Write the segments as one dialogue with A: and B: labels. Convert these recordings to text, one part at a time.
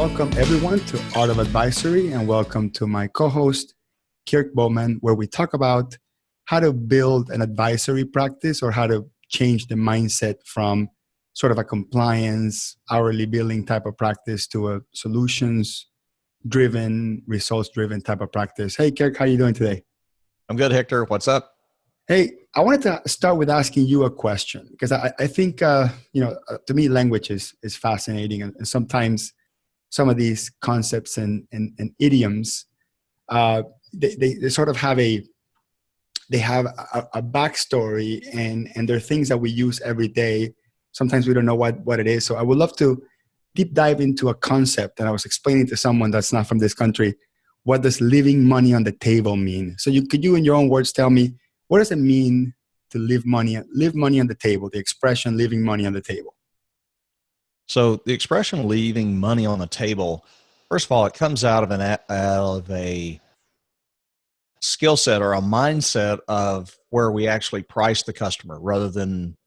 A: welcome everyone to Art of Advisory, and welcome to my co-host, Kirk Bowman, where we talk about how to build an advisory practice or how to change the mindset from sort of a compliance, hourly billing type of practice to a solutions-driven, results-driven type of practice. Hey, Kirk, how are you doing today?
B: I'm good, Hector. What's up?
A: Hey, I wanted to start with asking you a question because I think, to me, language is fascinating. And sometimes some of these concepts and idioms, they sort of have a backstory and they're things that we use every day. Sometimes we don't know what it is. So I would love to deep dive into a concept. And I was explaining to someone that's not from this country, what does leaving money on the table mean? So could you in your own words tell me, what does it mean to leave money on the table, the expression leaving money on the table?
B: So the expression leaving money on the table, first of all, it comes out of a skill set or a mindset of where we actually price the customer rather than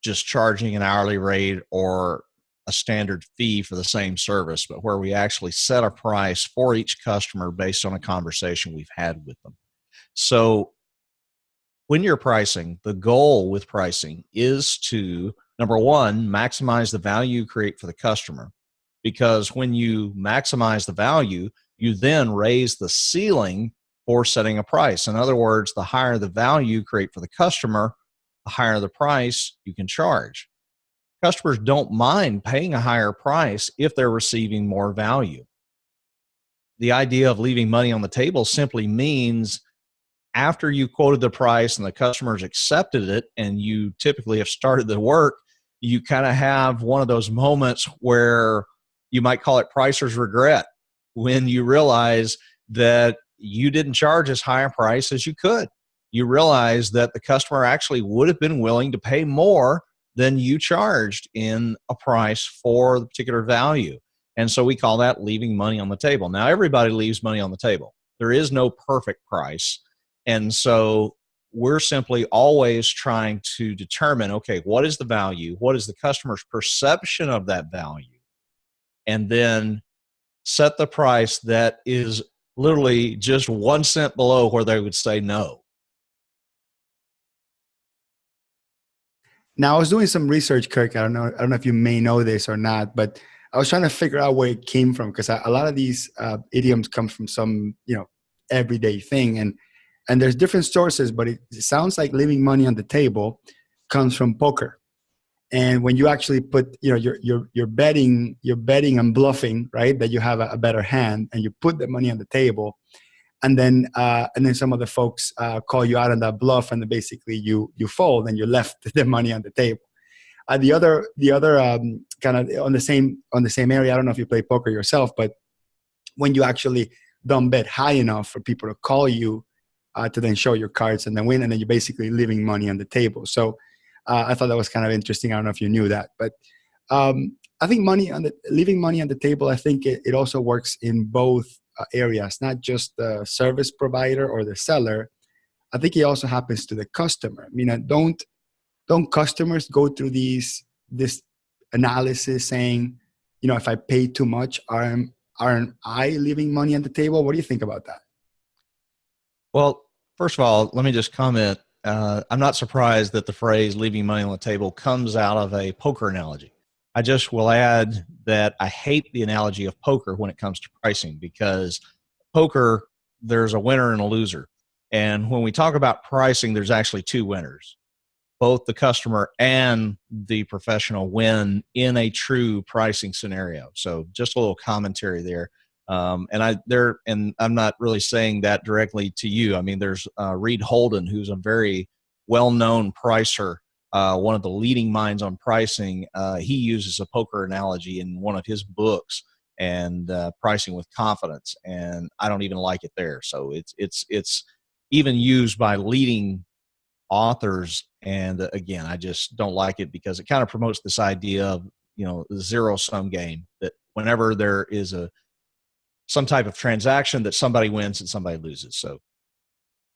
B: just charging an hourly rate or a standard fee for the same service, but where we actually set a price for each customer based on a conversation we've had with them. So when you're pricing, the goal with pricing is to, number one, maximize the value you create for the customer. Because when you maximize the value, you then raise the ceiling for setting a price. In other words, the higher the value you create for the customer, the higher the price you can charge. Customers don't mind paying a higher price if they're receiving more value. The idea of leaving money on the table simply means after you quoted the price and the customers accepted it and you typically have started the work, you kind of have one of those moments where you might call it pricer's regret when you realize that you didn't charge as high a price as you could. You realize that the customer actually would have been willing to pay more than you charged in a price for the particular value. And so we call that leaving money on the table. Now, everybody leaves money on the table. There is no perfect price. And so we're simply always trying to determine, okay, what is the value? What is the customer's perception of that value? And then set the price that is literally just 1 cent below where they would say no.
A: Now, I was doing some research, Kirk. I don't know if you may know this or not, but I was trying to figure out where it came from because a lot of these idioms come from some, everyday thing. And there's different sources, but it sounds like leaving money on the table comes from poker. And when you actually put, you're betting and bluffing, right? That you have a better hand, and you put the money on the table, and then some of the folks call you out on that bluff, and then basically you fold and you left the money on the table. The other kind of on the same area. I don't know if you play poker yourself, but when you actually don't bet high enough for people to call you to then show your cards and then win, and then you're basically leaving money on the table. So I thought that was kind of interesting. I don't know if you knew that, but I think leaving money on the table, I think it also works in both areas, not just the service provider or the seller. I think it also happens to the customer. I mean, don't customers go through this analysis saying, if I pay too much, aren't I leaving money on the table? What do you think about that?
B: Well, first of all, let me just comment. I'm not surprised that the phrase leaving money on the table comes out of a poker analogy. I just will add that I hate the analogy of poker when it comes to pricing, because poker, there's a winner and a loser. And when we talk about pricing, there's actually two winners. Both the customer and the professional win in a true pricing scenario. So just a little commentary there. And I'm not really saying that directly to you. I mean, there's Reed Holden, who's a very well-known pricer, one of the leading minds on pricing. He uses a poker analogy in one of his books, and pricing with confidence. And I don't even like it there. So it's even used by leading authors. And again, I just don't like it because it kind of promotes this idea of, the zero-sum game, that whenever there is some type of transaction, that somebody wins and somebody loses. So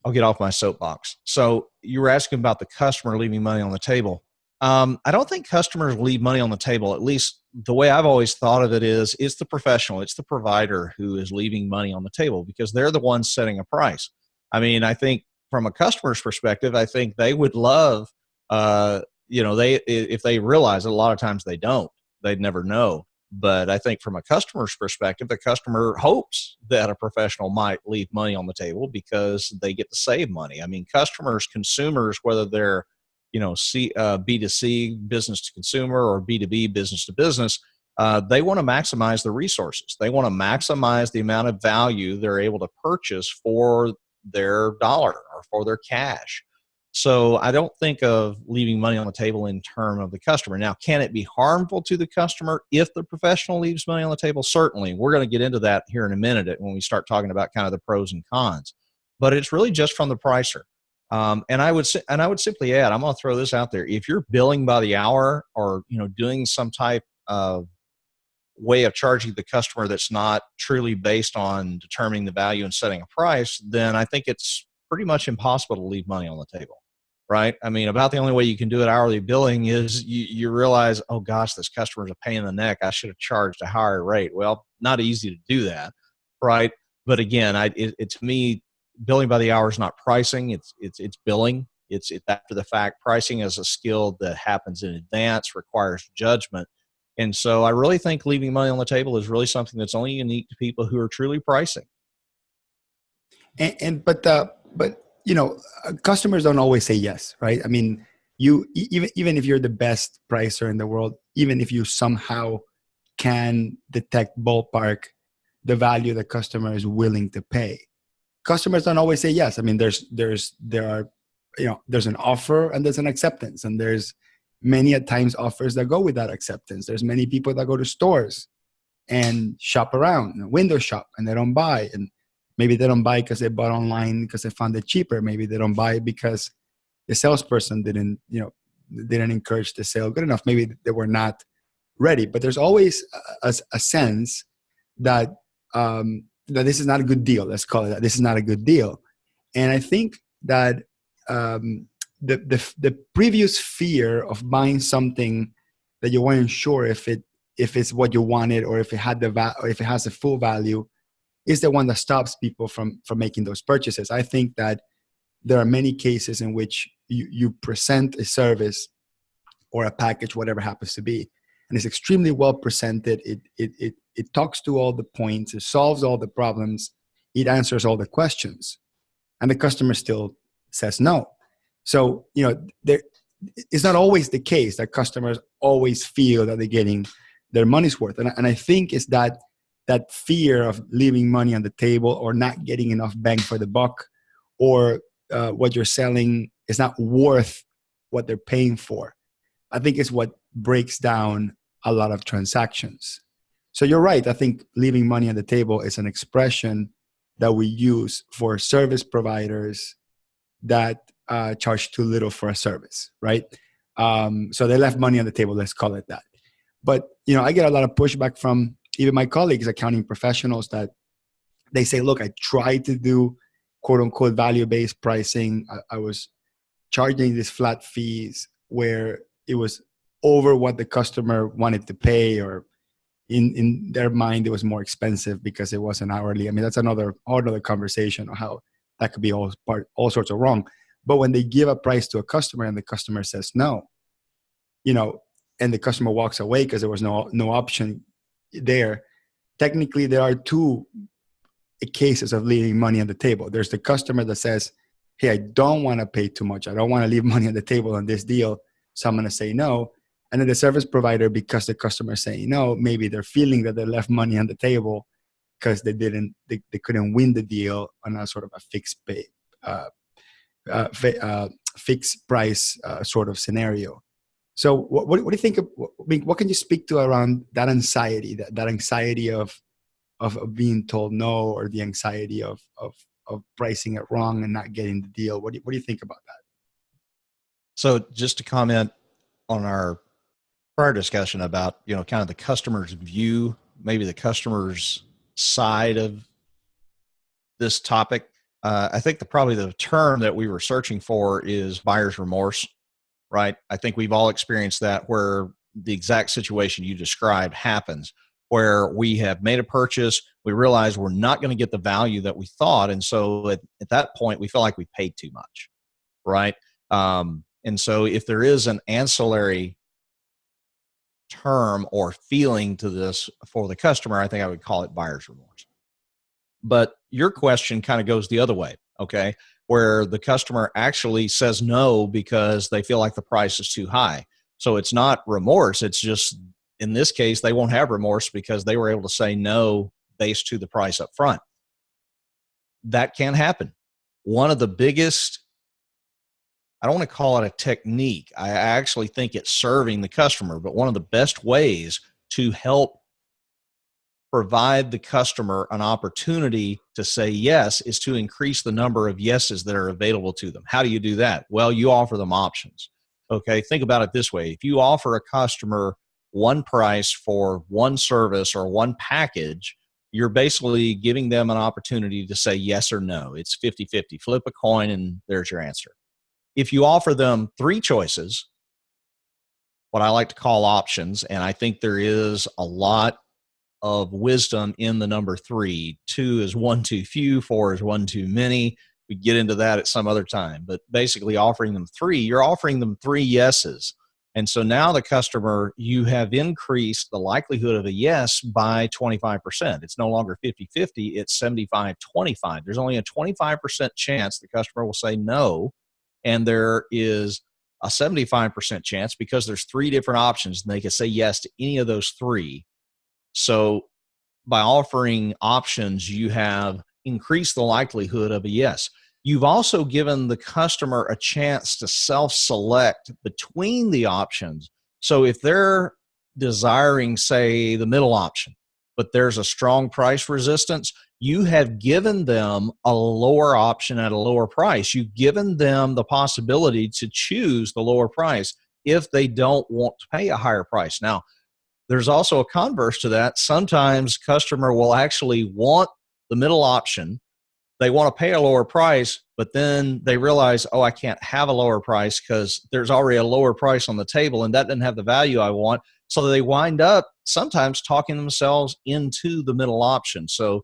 B: I'll get off my soapbox. So you were asking about the customer leaving money on the table. I don't think customers leave money on the table. At least the way I've always thought of it is it's the professional, it's the provider who is leaving money on the table because they're the ones setting a price. I mean, I think from a customer's perspective, I think they would love, they if they realize it, a lot of times they don't, they'd never know. But I think from a customer's perspective, the customer hopes that a professional might leave money on the table because they get to save money. I mean, customers, consumers, whether they're B2C, business to consumer, or B2B, business to business, they want to maximize the resources. They want to maximize the amount of value they're able to purchase for their dollar or for their cash. So I don't think of leaving money on the table in terms of the customer. Now, can it be harmful to the customer if the professional leaves money on the table? Certainly. We're going to get into that here in a minute when we start talking about kind of the pros and cons. But it's really just from the pricer. And I would simply add, I'm going to throw this out there. If you're billing by the hour or doing some type of way of charging the customer that's not truly based on determining the value and setting a price, then I think it's pretty much impossible to leave money on the table, right? I mean, about the only way you can do it hourly billing is you realize, oh gosh, this customer's a pain in the neck. I should have charged a higher rate. Well, not easy to do that, right? But again, to me, billing by the hour is not pricing. It's billing. It's after the fact. Pricing is a skill that happens in advance, requires judgment. And so I really think leaving money on the table is really something that's only unique to people who are truly pricing.
A: But customers don't always say yes, right? I mean, even if you're the best pricer in the world, even if you somehow can detect ballpark the value the customer is willing to pay, customers don't always say yes. I mean, there's an offer and there's an acceptance, and there's many at times offers that go with that acceptance. There's many people that go to stores and shop around, window shop, and they don't buy. And maybe they don't buy because they bought online because they found it cheaper. Maybe they don't buy because the salesperson didn't encourage the sale good enough. Maybe they were not ready. But there's always a sense that that this is not a good deal. Let's call it that. This is not a good deal. And I think that the previous fear of buying something that you weren't sure if it's what you wanted or if it had or if it has the full value is the one that stops people from making those purchases. I think that there are many cases in which you present a service or a package, whatever happens to be, and it's extremely well presented. It talks to all the points, it solves all the problems, it answers all the questions, and the customer still says no. So it's not always the case that customers always feel that they're getting their money's worth, and I think it's that fear of leaving money on the table or not getting enough bang for the buck, or what you're selling is not worth what they're paying for. I think it's what breaks down a lot of transactions. So you're right. I think leaving money on the table is an expression that we use for service providers that charge too little for a service, right? So they left money on the table. Let's call it that. But I get a lot of pushback from even my colleagues, accounting professionals, that they say, look, I tried to do quote unquote value-based pricing. I was charging these flat fees where it was over what the customer wanted to pay, or in their mind, it was more expensive because it wasn't hourly. I mean, that's another conversation on how that could be all sorts of wrong. But when they give a price to a customer and the customer says no, and the customer walks away because there was no option there, technically there are two cases of leaving money on the table. There's the customer that says, hey, I don't want to pay too much. I don't want to leave money on the table on this deal, so I'm going to say no. And then the service provider, because the customer is saying no, maybe they're feeling that they left money on the table because they couldn't win the deal on a sort of a fixed pay, fixed price sort of scenario. So what do you think what can you speak to around that anxiety, that anxiety of being told no, or the anxiety of pricing it wrong and not getting the deal? What do you think about that?
B: So just to comment on our prior discussion about, kind of the customer's view, maybe the customer's side of this topic, I think probably the term that we were searching for is buyer's remorse. right? I think we've all experienced that, where the exact situation you described happens, where we have made a purchase, we realize we're not going to get the value that we thought. And so at that point, we feel like we paid too much, right? And so if there is an ancillary term or feeling to this for the customer, I think I would call it buyer's remorse. But your question kind of goes the other way, okay, where the customer actually says no because they feel like the price is too high. So it's not remorse. It's just, in this case, they won't have remorse because they were able to say no based to the price up front. That can happen. One of the biggest, I don't want to call it a technique, I actually think it's serving the customer, but one of the best ways to help provide the customer an opportunity to say yes is to increase the number of yeses that are available to them. How do you do that? Well, you offer them options. Okay, think about it this way. If you offer a customer one price for one service or one package, you're basically giving them an opportunity to say yes or no. It's 50-50. Flip a coin and there's your answer. If you offer them three choices, what I like to call options, and I think there is a lot of wisdom in the number three. 2 is one too few, 4 is one too many. We get into that at some other time, but basically offering them three, you're offering them three yeses. And so now the customer, you have increased the likelihood of a yes by 25%. It's no longer 50-50, it's 75-25. There's only a 25% chance the customer will say no. And there is a 75% chance, because there's three different options and they can say yes to any of those three. So by offering options, you have increased the likelihood of a yes. You've also given the customer a chance to self-select between the options. So if they're desiring, say, the middle option, but there's a strong price resistance, you have given them a lower option at a lower price. You've given them the possibility to choose the lower price if they don't want to pay a higher price. Now, there's also a converse to that. Sometimes customer will actually want the middle option. They want to pay a lower price, but then they realize, oh, I can't have a lower price because there's already a lower price on the table and that doesn't have the value I want. So they wind up sometimes talking themselves into the middle option. So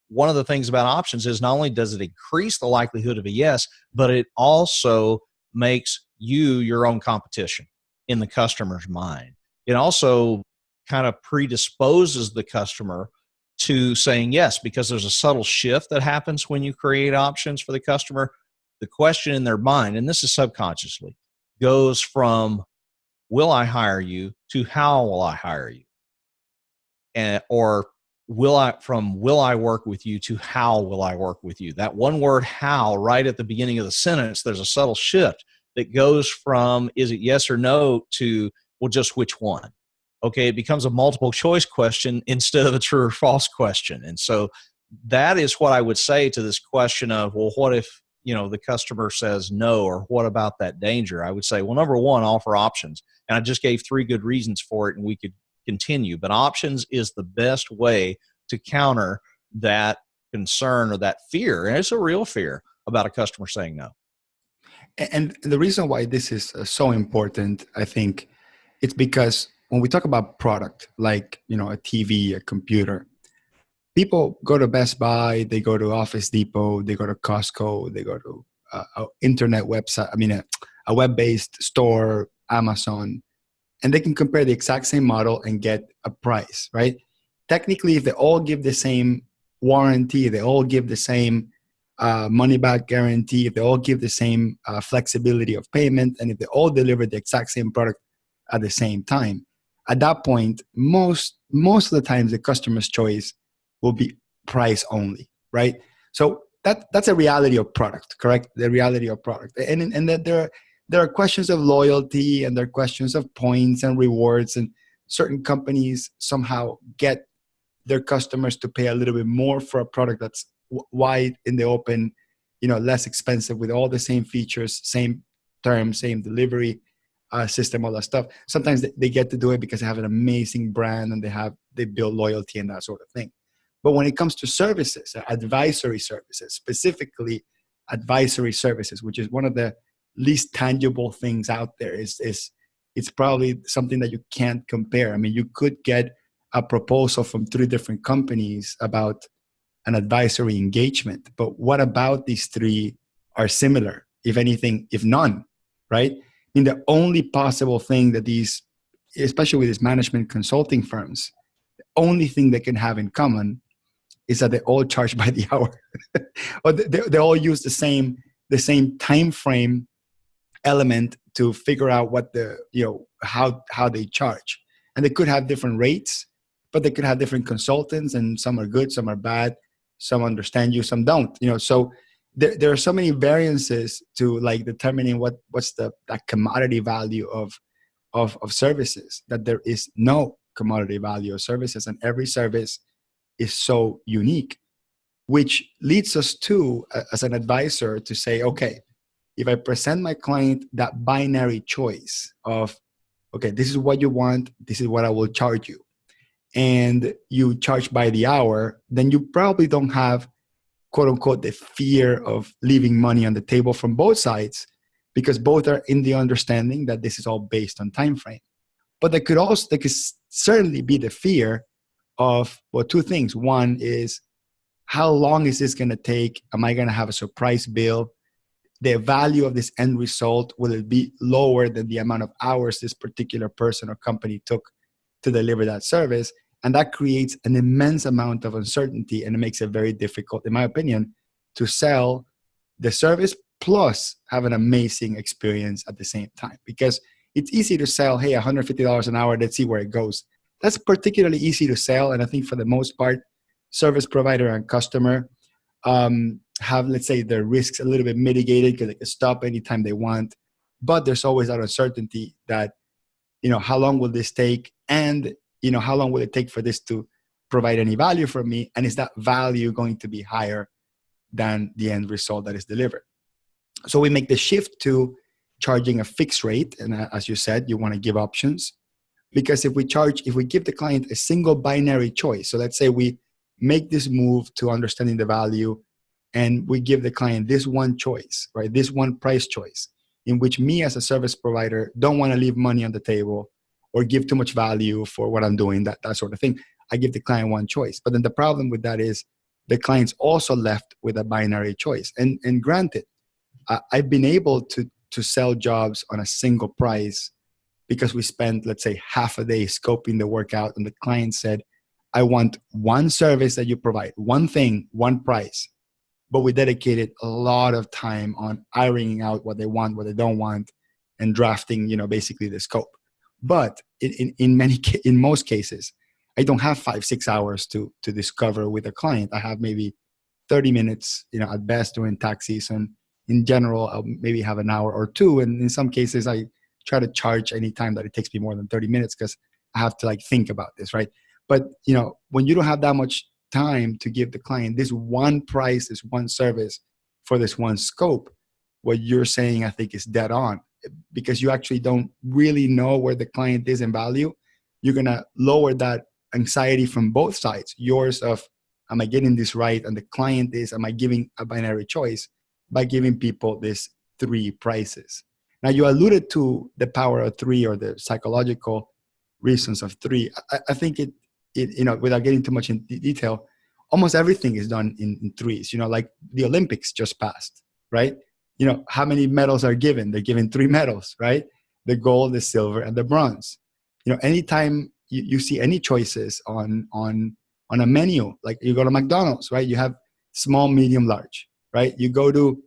B: one of the things about options is not only does it increase the likelihood of a yes, but it also makes you your own competition in the customer's mind. It also kind of predisposes the customer to saying yes, because there's a subtle shift that happens when you create options for the customer. The question in their mind, and this is subconsciously, goes from will I hire you to how will I hire you? And, or will I work with you to how will I work with you? That one word how right at the beginning of the sentence, there's a subtle shift that goes from is it yes or no to, well, just which one? Okay, it becomes a multiple choice question instead of a true or false question. And so that is what I would say to this question of, well, what if, the customer says no, or what about that danger? I would say, well, number one, offer options. And I just gave 3 good reasons for it, and we could continue. But options is the best way to counter that concern or that fear. And it's a real fear about a customer saying no.
A: And the reason why this is so important, I think, it's because when we talk about product, like, a TV, a computer, people go to Best Buy, they go to Office Depot, they go to Costco, they go to an internet website, a web-based store, Amazon, and they can compare the exact same model and get a price, right? Technically, if they all give the same warranty, they all give the same money-back guarantee, if they all give the same flexibility of payment, and if they all deliver the exact same product at the same time, at that point, most of the times the customer's choice will be price only, right? So that's a reality of product, correct? The reality of product, and that there are questions of loyalty, and there are questions of points and rewards, and certain companies somehow get their customers to pay a little bit more for a product that's wide in the open, less expensive, with all the same features, same terms, same delivery system, all that stuff. Sometimes they get to do it because they have an amazing brand and they build loyalty and that sort of thing. But when it comes to services, advisory services, specifically advisory services, which is one of the least tangible things out there. It's probably something that you can't compare. I mean, you could get a proposal from 3 different companies about an advisory engagement, but what about these 3 are similar, if anything, if none, right? I mean, the only possible thing that these, especially with these management consulting firms, the only thing they can have in common is that they all charge by the hour, or they all use the same time frame element to figure out what the how they charge. And they could have different rates, but they could have different consultants, and some are good, some are bad, some understand you, some don't, so there are so many variances to like determining what's that commodity value of services, that there is no commodity value of services, and every service is so unique, which leads us to as an advisor to say, okay, if I present my client that binary choice of, okay, this is what you want, this is what I will charge you, and you charge by the hour, then you probably don't have, quote unquote, the fear of leaving money on the table from both sides, because both are in the understanding that this is all based on time frame. But there could certainly be the fear of, well, 2 things. One is, how long is this going to take? Am I going to have a surprise bill? The value of this end result, will it be lower than the amount of hours this particular person or company took to deliver that service? And that creates an immense amount of uncertainty, and it makes it very difficult, in my opinion, to sell the service plus have an amazing experience at the same time. Because it's easy to sell, hey, $150 an hour, let's see where it goes. That's particularly easy to sell. And I think for the most part, service provider and customer have, let's say, their risks a little bit mitigated because they can stop anytime they want. But there's always that uncertainty that, how long will this take? And, how long will it take for this to provide any value for me? And is that value going to be higher than the end result that is delivered? So we make the shift to charging a fixed rate. And as you said, you want to give options, because if we give the client a single binary choice, so let's say we make this move to understanding the value, and we give the client this one choice, right? This one price choice, in which me as a service provider don't want to leave money on the table or give too much value for what I'm doing, that sort of thing. I give the client one choice. But then the problem with that is the client's also left with a binary choice. And granted, I've been able to sell jobs on a single price because we spent, let's say, half a day scoping the work out, and the client said, I want one service that you provide, one thing, one price. But we dedicated a lot of time on ironing out what they want, what they don't want, and drafting, basically the scope. But in most cases, I don't have 5-6 hours to discover with a client. I have maybe 30 minutes, at best during tax season. In general, I'll maybe have an hour or 2. And in some cases, I try to charge any time that it takes me more than 30 minutes because I have to think about this, right? But, when you don't have that much time to give the client this one price, this one service for this one scope, what you're saying, I think, is dead on, because you actually don't really know where the client is in value. You're going to lower that anxiety from both sides. Yours of, am I getting this right? And the client is, am I giving a binary choice by giving people these 3 prices? Now, you alluded to the power of 3 or the psychological reasons of 3. I think it without getting too much in detail, almost everything is done in 3s. Like the Olympics just passed, right? How many medals are given? They're given 3 medals, right? The gold, the silver, and the bronze. Anytime you see any choices on a menu, like you go to McDonald's, right? You have small, medium, large, right? You go to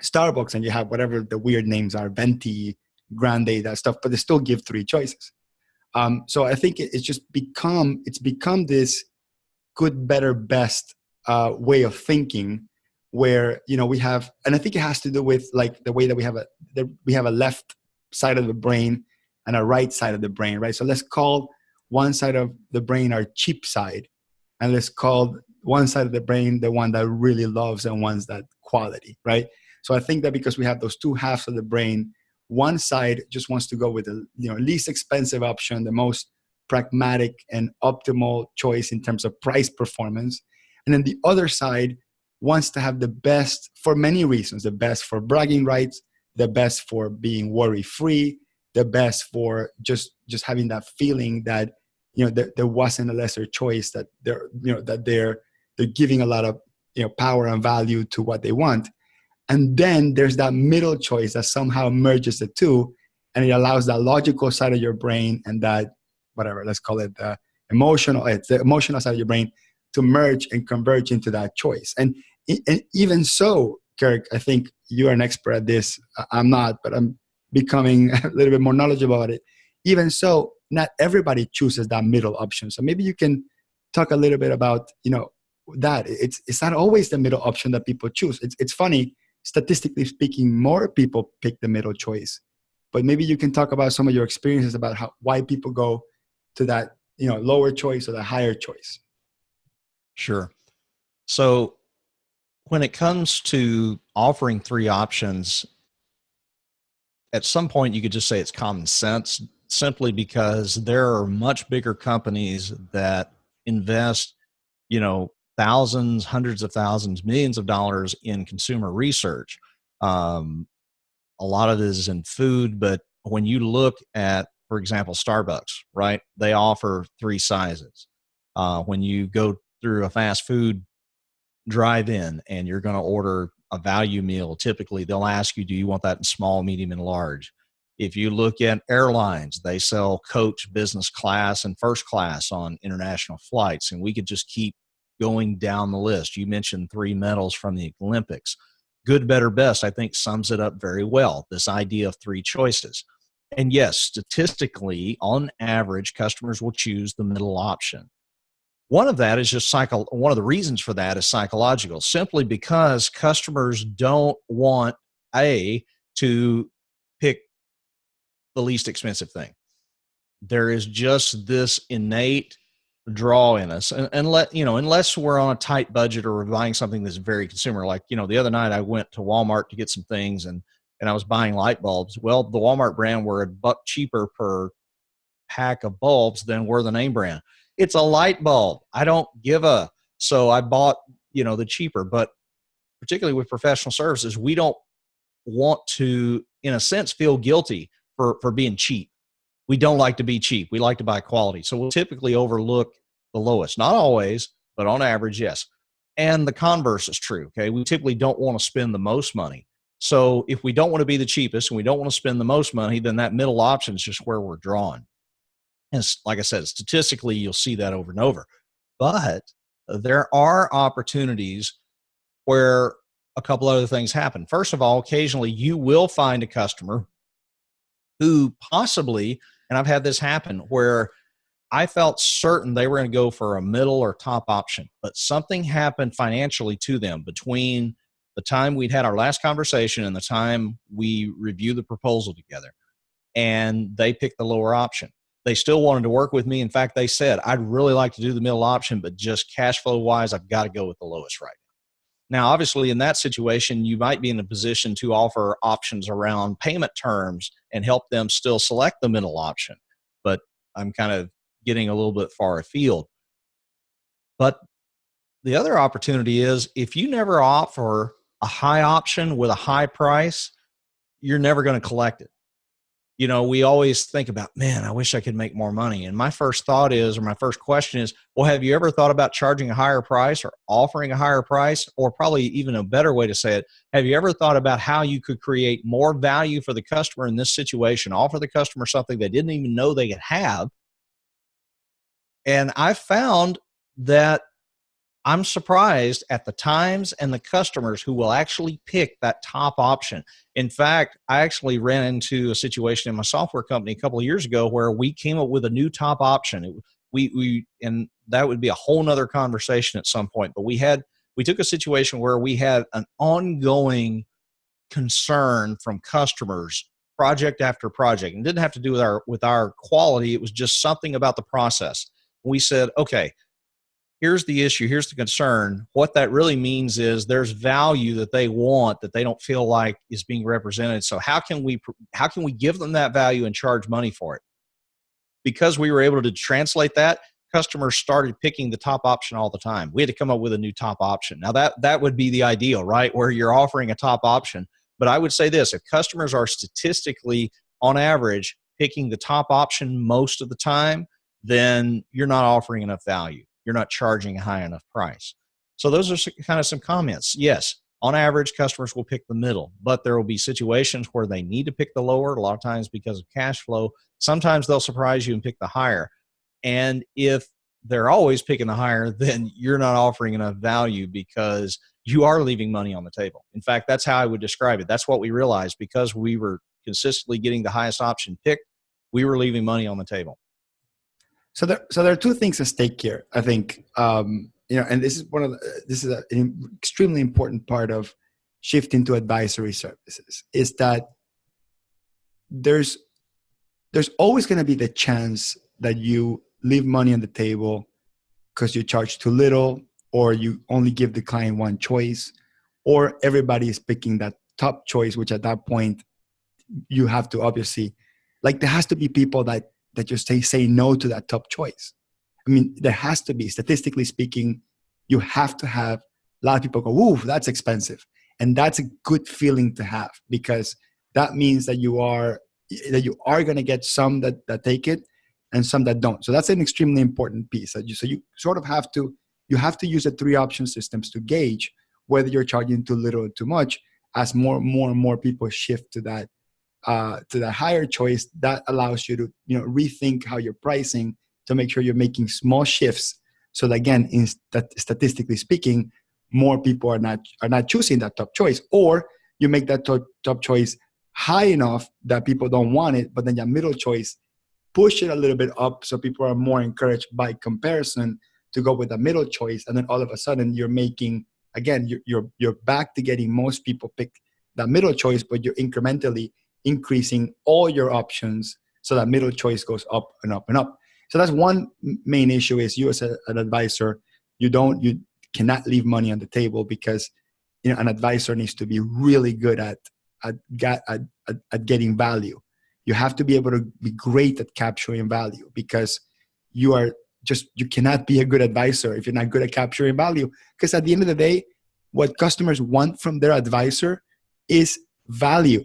A: Starbucks and you have whatever the weird names are, venti, grande, that stuff, but they still give 3 choices. So I think it's become this good, better, best way of thinking, where we have, and I think it has to do with the way that we have a left side of the brain and a right side of the brain, right? So let's call one side of the brain our cheap side, and let's call one side of the brain the one that really loves and wants that quality, right? So I think that because we have those 2 halves of the brain, one side just wants to go with the least expensive option, the most pragmatic and optimal choice in terms of price performance. And then the other side wants to have the best for many reasons, the best for bragging rights, the best for being worry free, the best for just having that feeling that, there wasn't a lesser choice, that they're giving a lot of, power and value to what they want. And then there's that middle choice that somehow merges the two, and it allows that logical side of your brain and that, whatever, let's call it it's the emotional side of your brain, to merge and converge into that choice. And even so, Kirk, I think you are an expert at this. I'm not, but I'm becoming a little bit more knowledgeable about it. Even so, not everybody chooses that middle option. So maybe you can talk a little bit about, that it's not always the middle option that people choose. It's funny, statistically speaking, more people pick the middle choice. But maybe you can talk about some of your experiences about why people go to that, lower choice or the higher choice.
B: Sure. So when it comes to offering three options, at some point you could just say it's common sense, simply because there are much bigger companies that invest, thousands, hundreds of thousands, millions of dollars in consumer research. A lot of it is in food, but when you look at, for example, Starbucks, right? They offer three sizes. When you go through a fast food drive-in and you're going to order a value meal, typically they'll ask you, do you want that in small, medium, and large? If you look at airlines, they sell coach, business class, and first class on international flights. And we could just keep going down the list. You mentioned three medals from the Olympics. Good, better, best, I think, sums it up very well, this idea of three choices. And yes, statistically, on average, customers will choose the middle option. One of that is just one of the reasons for that is psychological, simply because customers don't want to pick the least expensive thing. There is just this innate draw in us, and unless we're on a tight budget or we're buying something that's very consumer. Like, the other night I went to Walmart to get some things, and I was buying light bulbs. Well, the Walmart brand were $1 cheaper per pack of bulbs than were the name brand. It's a light bulb. I don't so I bought, the cheaper. But particularly with professional services, we don't want to, in a sense, feel guilty for being cheap. We don't like to be cheap. We like to buy quality. So we'll typically overlook the lowest. Not always, but on average, yes. And the converse is true. Okay. We typically don't want to spend the most money. So if we don't want to be the cheapest and we don't want to spend the most money, then that middle option is just where we're drawn. And like I said, statistically, you'll see that over and over. But there are opportunities where a couple other things happen. First of all, occasionally you will find a customer who possibly, and I've had this happen, where I felt certain they were going to go for a middle or top option, but something happened financially to them between the time we'd had our last conversation and the time we reviewed the proposal together, and they picked the lower option. They still wanted to work with me. In fact, they said, I'd really like to do the middle option, but just cash flow wise, I've got to go with the lowest right now. Now, obviously, in that situation, you might be in a position to offer options around payment terms and help them still select the middle option. But I'm kind of getting a little bit far afield. But the other opportunity is if you never offer a high option with a high price, you're never going to collect it. We always think about, man, I wish I could make more money. And my first thought is, or my first question is, well, have you ever thought about charging a higher price or offering a higher price? Or probably even a better way to say it, have you ever thought about how you could create more value for the customer in this situation, offer the customer something they didn't even know they could have? And I found that I'm surprised at the times and the customers who will actually pick that top option. In fact, I actually ran into a situation in my software company a couple of years ago where we came up with a new top option. And that would be a whole nother conversation at some point. But we took a situation where we had an ongoing concern from customers, project after project, and it didn't have to do with our quality. It was just something about the process. We said, okay, here's the issue, here's the concern. What that really means is there's value that they want that they don't feel like is being represented. So how can we give them that value and charge money for it? Because we were able to translate that, customers started picking the top option all the time. We had to come up with a new top option. Now that would be the ideal, right? Where you're offering a top option, But I would say this, if customers are statistically, on average, picking the top option most of the time, then you're not offering enough value. You're not charging a high enough price. So those are kind of some comments. Yes, on average, customers will pick the middle, but there will be situations where they need to pick the lower, a lot of times because of cash flow. Sometimes they'll surprise you and pick the higher. And if they're always picking the higher, then you're not offering enough value because you are leaving money on the table. In fact, that's how I would describe it. That's what we realized. Because we were consistently getting the highest option picked, we were leaving money on the table.
A: So there are two things at stake here. I think, and this is an extremely important part of shifting to advisory services, is that there's always going to be the chance that you leave money on the table because you charge too little, or you only give the client one choice, or everybody is picking that top choice, which at that point you have to obviously, like, there has to be people that just say no to that top choice. I mean, there has to be, statistically speaking, you have to have a lot of people go, "Ooh, that's expensive," and that's a good feeling to have, because that means that you are going to get some that take it and some that don't. So that's an extremely important piece. So you sort of have to use the 3 option systems to gauge whether you're charging too little or too much. As more and more people shift to that higher choice, that allows you to rethink how you're pricing to make sure you're making small shifts. So that, again, statistically speaking, more people are not choosing that top choice, or you make that top choice high enough that people don't want it, but then your middle choice, push it a little bit up so people are more encouraged by comparison to go with the middle choice. And then all of a sudden you're making, again, you're back to getting most people pick that middle choice, but you're incrementally increasing all your options so that middle choice goes up and up and up. So that's one main issue, is you as an advisor, you cannot leave money on the table, because an advisor needs to be really good at getting value. You have to be able to be great at capturing value, because you cannot be a good advisor if you're not good at capturing value. Because at the end of the day, what customers want from their advisor is value,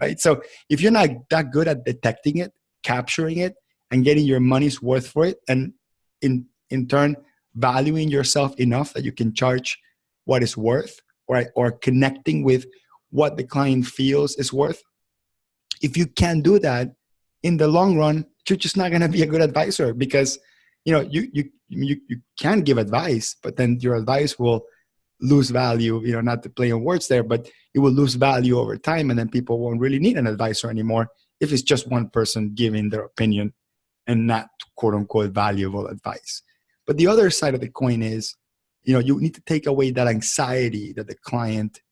A: right? So if you're not that good at detecting it, capturing it, and getting your money's worth for it, and in turn valuing yourself enough that you can charge what it's worth, or connecting with what the client feels is worth, if you can't do that, in the long run, you're just not going to be a good advisor, because you can give advice, but then your advice will lose value. Not to play on words there, but it will lose value over time, and then people won't really need an advisor anymore if it's just one person giving their opinion and not quote unquote valuable advice. But the other side of the coin is, you need to take away that anxiety that the client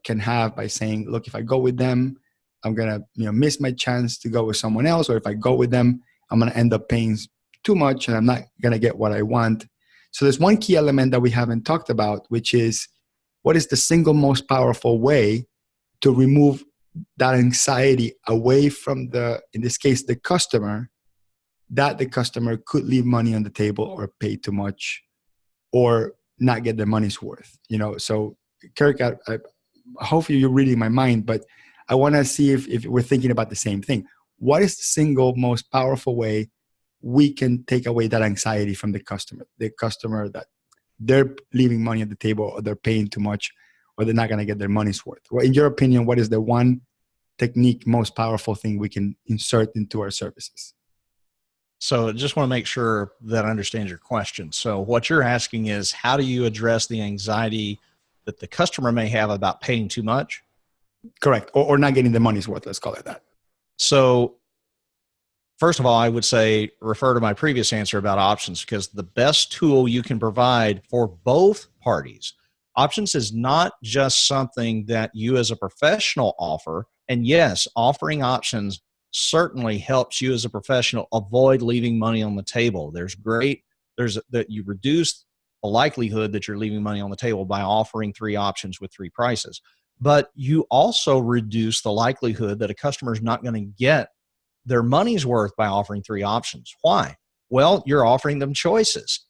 A: can have by saying, look, if I go with them, I'm going to miss my chance to go with someone else. Or if I go with them, I'm going to end up paying too much and I'm not going to get what I want. So there's one key element that we haven't talked about, which is, what is the single most powerful way to remove that anxiety away from in this case, the customer, that the customer could leave money on the table or pay too much or not get their money's worth. So Kirk, I hopefully you're reading my mind, but I want to see if we're thinking about the same thing. What is the single most powerful way we can take away that anxiety from the customer that they're leaving money on the table, or they're paying too much, or they're not going to get their money's worth? Well, in your opinion, what is the one technique, most powerful thing we can insert into our services?
B: So I just want to make sure that I understand your question. So what you're asking is, how do you address the anxiety that the customer may have about paying too much?
A: Correct. Or not getting the money's worth, let's call it that.
B: So first of all, I would say refer to my previous answer about options, because the best tool you can provide for both parties. Options is not just something that you as a professional offer. And yes, offering options certainly helps you as a professional avoid leaving money on the table. That you reduce the likelihood that you're leaving money on the table by offering 3 options with 3 prices. But you also reduce the likelihood that a customer is not going to get their money's worth by offering 3 options. Why? Well, you're offering them choices.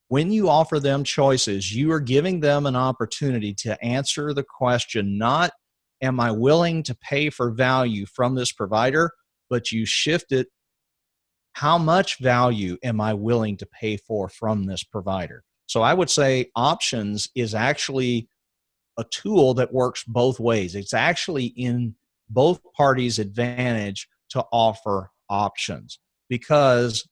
B: When you offer them choices, you are giving them an opportunity to answer the question, not am I willing to pay for value from this provider? But you shift it, how much value am I willing to pay for from this provider? So I would say options is actually a tool that works both ways. It's actually in both parties' advantage to offer options, because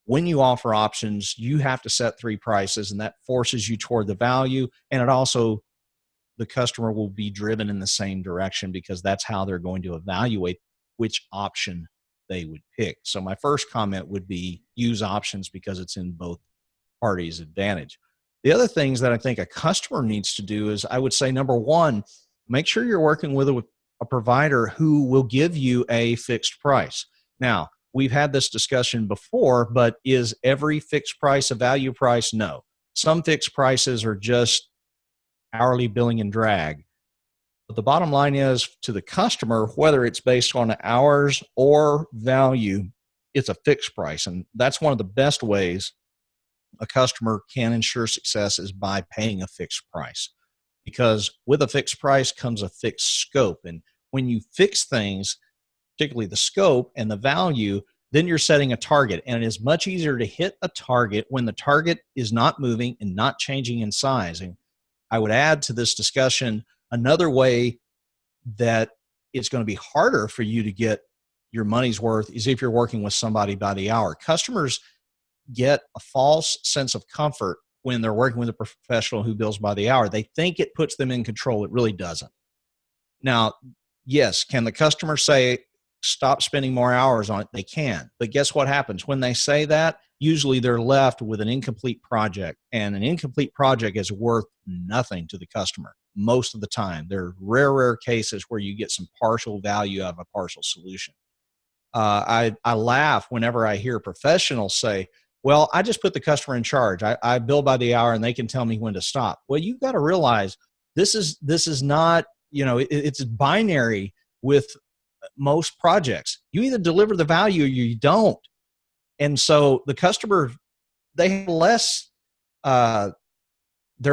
B: when you offer options, you have to set three prices, and that forces you toward the value. And it also, the customer will be driven in the same direction because that's how they're going to evaluate which option they would pick. So my first comment would be use options because it's in both parties' advantage. The other things that I think a customer needs to do is, I would say, number one, make sure you're working with a provider who will give you a fixed price. Now, we've had this discussion before, but is every fixed price a value price? No. Some fixed prices are just hourly billing and drag. But the bottom line is, to the customer, whether it's based on hours or value, it's a fixed price. And that's one of the best ways a customer can ensure success, is by paying a fixed price. Because with a fixed price comes a fixed scope. And when you fix things, particularly the scope and the value, then you're setting a target. And it is much easier to hit a target when the target is not moving and not changing in size. And I would add to this discussion another way that it's going to be harder for you to get your money's worth is if you're working with somebody by the hour. Customers get a false sense of comfort when they're working with a professional who bills by the hour. They think it puts them in control. It really doesn't. Now, yes, can the customer say, stop spending more hours on it? They can. But guess what happens? When they say that, usually they're left with an incomplete project. And an incomplete project is worth nothing to the customer most of the time. There are rare cases where you get some partial value out of a partial solution. I laugh whenever I hear professionals say, well, I just put the customer in charge. I bill by the hour and they can tell me when to stop. Well, you've got to realize this is not, it's binary with most projects. You either deliver the value or you don't. And so the customer, they have less, they're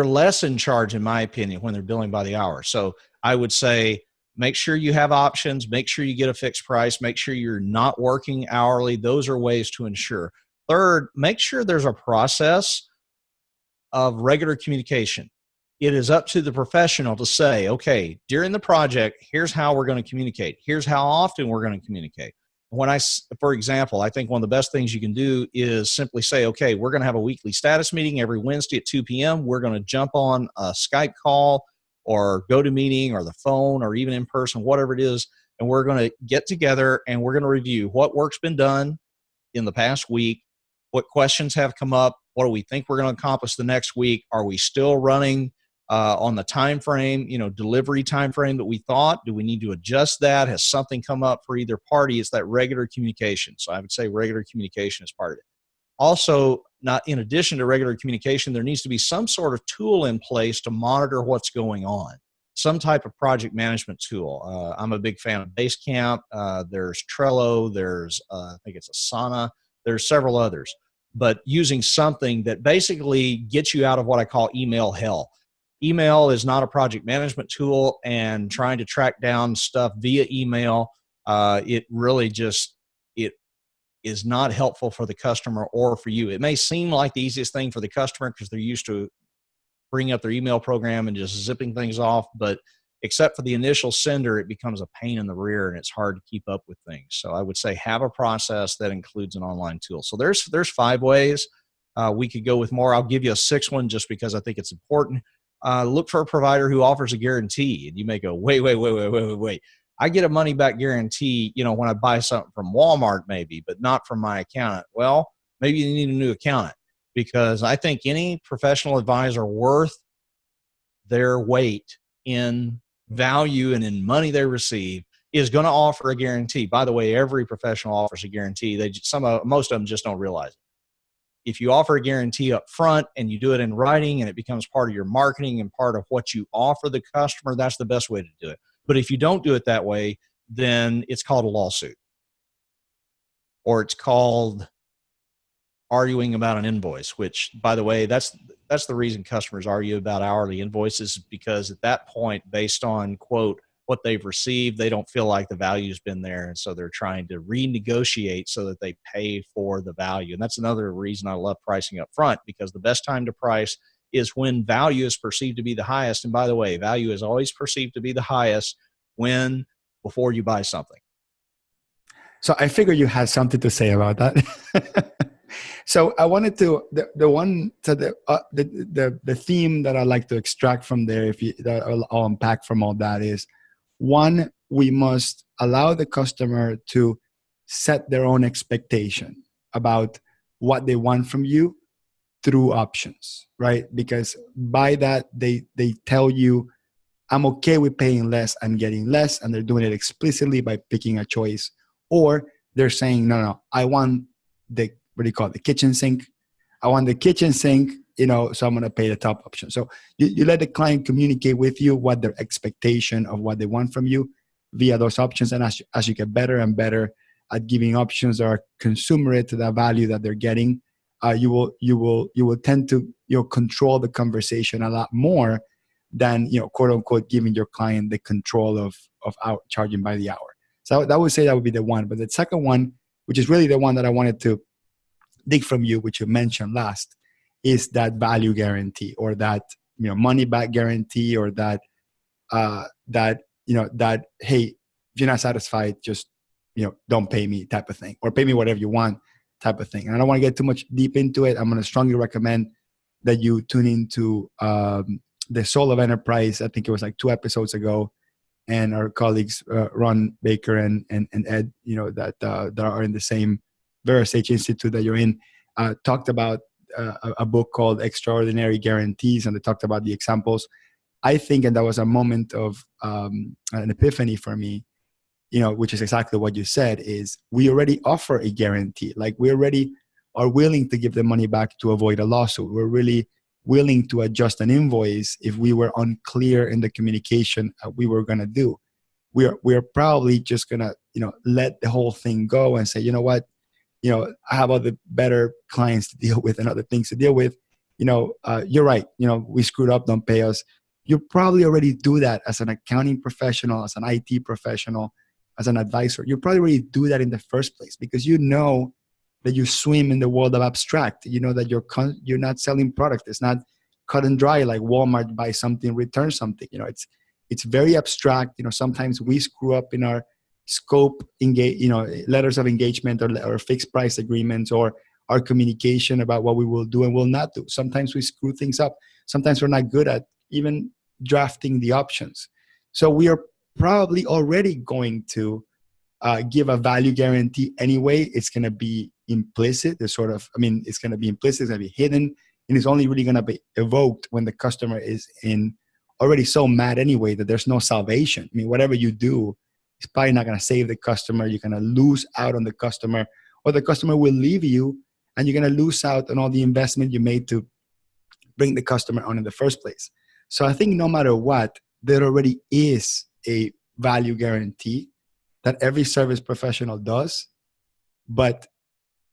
B: less in charge, in my opinion, when they're billing by the hour. So I would say, make sure you have options, make sure you get a fixed price, make sure you're not working hourly. Those are ways to ensure. Third, make sure there's a process of regular communication. It is up to the professional to say, okay, during the project, here's how we're going to communicate. Here's how often we're going to communicate. For example, I think one of the best things you can do is simply say, okay, we're going to have a weekly status meeting every Wednesday at 2 p.m. We're going to jump on a Skype call or GoToMeeting or the phone or even in person, whatever it is. And we're going to get together and we're going to review what work's been done in the past week, what questions have come up, what do we think we're going to accomplish the next week? Are we still running on the time frame, delivery time frame that we thought? Do we need to adjust that? Has something come up for either party? It's that regular communication. So I would say regular communication is part of it. Also, not in addition to regular communication, there needs to be some sort of tool in place to monitor what's going on. Some type of project management tool. I'm a big fan of Basecamp. There's Trello. There's, I think it's Asana. There's several others. But using something that basically gets you out of what I call email hell. Email is not a project management tool, and trying to track down stuff via email, it really just, it is not helpful for the customer or for you. It may seem like the easiest thing for the customer because they're used to bringing up their email program and just zipping things off, but except for the initial sender, it becomes a pain in the rear and it's hard to keep up with things. So I would say have a process that includes an online tool. So there's 5 ways. We could go with more. I'll give you a 6th one just because I think it's important. Look for a provider who offers a guarantee. And you may go, wait. I get a money back guarantee, when I buy something from Walmart maybe, but not from my accountant. Well, maybe you need a new accountant, because I think any professional advisor worth their weight in value and in money they receive is going to offer a guarantee. By the way, every professional offers a guarantee. Most of them just don't realize it. If you offer a guarantee up front and you do it in writing and it becomes part of your marketing and part of what you offer the customer, that's the best way to do it. But if you don't do it that way, then it's called a lawsuit, or it's called arguing about an invoice, which, by the way, that's the reason customers argue about hourly invoices, because at that point, based on, quote, what they've received. They don't feel like the value's been there. And so they're trying to renegotiate so that they pay for the value. And that's another reason I love pricing up front, because the best time to price is when value is perceived to be the highest. And by the way, value is always perceived to be the highest before you buy something.
A: So I figured you had something to say about that. So I wanted to the theme that I like to extract from there, if you that I'll unpack from all that, is one, we must allow the customer to set their own expectation about what they want from you through options, right? Because by that they tell you, I'm okay with paying less and getting less, and they're doing it explicitly by picking a choice. Or they're saying, no, I want the, what do you call it, the kitchen sink. I want the kitchen sink, so I'm going to pay the top option. So you let the client communicate with you what their expectation of what they want from you via those options. And as you get better and better at giving options that are consumerate to the value that they're getting, you will tend to control the conversation a lot more than quote unquote giving your client the control of charging by the hour. So that would say that would be the one. But the second one, which is really the one that I wanted to dig from you, which you mentioned last, is that value guarantee, or that money back guarantee, or that hey, if you're not satisfied, just don't pay me type of thing, or pay me whatever you want type of thing. And I don't want to get too much deep into it. I'm going to strongly recommend that you tune into the Soul of Enterprise. I think it was like 2 episodes ago, and our colleagues Ron Baker and Ed, that are in the same VeraSage Institute that you're in, talked about a book called Extraordinary Guarantees, and they talked about the examples. I think, and that was a moment of an epiphany for me, which is exactly what you said, is we already offer a guarantee. Like, we already are willing to give the money back to avoid a lawsuit. We're really willing to adjust an invoice if we were unclear in the communication we were going to do. We're probably just going to, let the whole thing go and say, you know what, I have other better clients to deal with and other things to deal with. You're right. We screwed up, don't pay us. You probably already do that as an accounting professional, as an IT professional, as an advisor. You probably already do that in the first place, because that you swim in the world of abstract. That you're not selling product. It's not cut and dry like Walmart, buy something, return something. It's very abstract. Sometimes we screw up in our scope, letters of engagement or fixed price agreements, or our communication about what we will do and will not do. Sometimes we screw things up. Sometimes we're not good at even drafting the options. So we are probably already going to give a value guarantee anyway. It's going to be implicit. It's going to be implicit. It's going to be hidden, and it's only really going to be evoked when the customer is already so mad anyway that there's no salvation. Whatever you do, it's probably not going to save the customer. You're going to lose out on the customer, or the customer will leave you, and you're going to lose out on all the investment you made to bring the customer on in the first place. So I think no matter what, there already is a value guarantee that every service professional does, but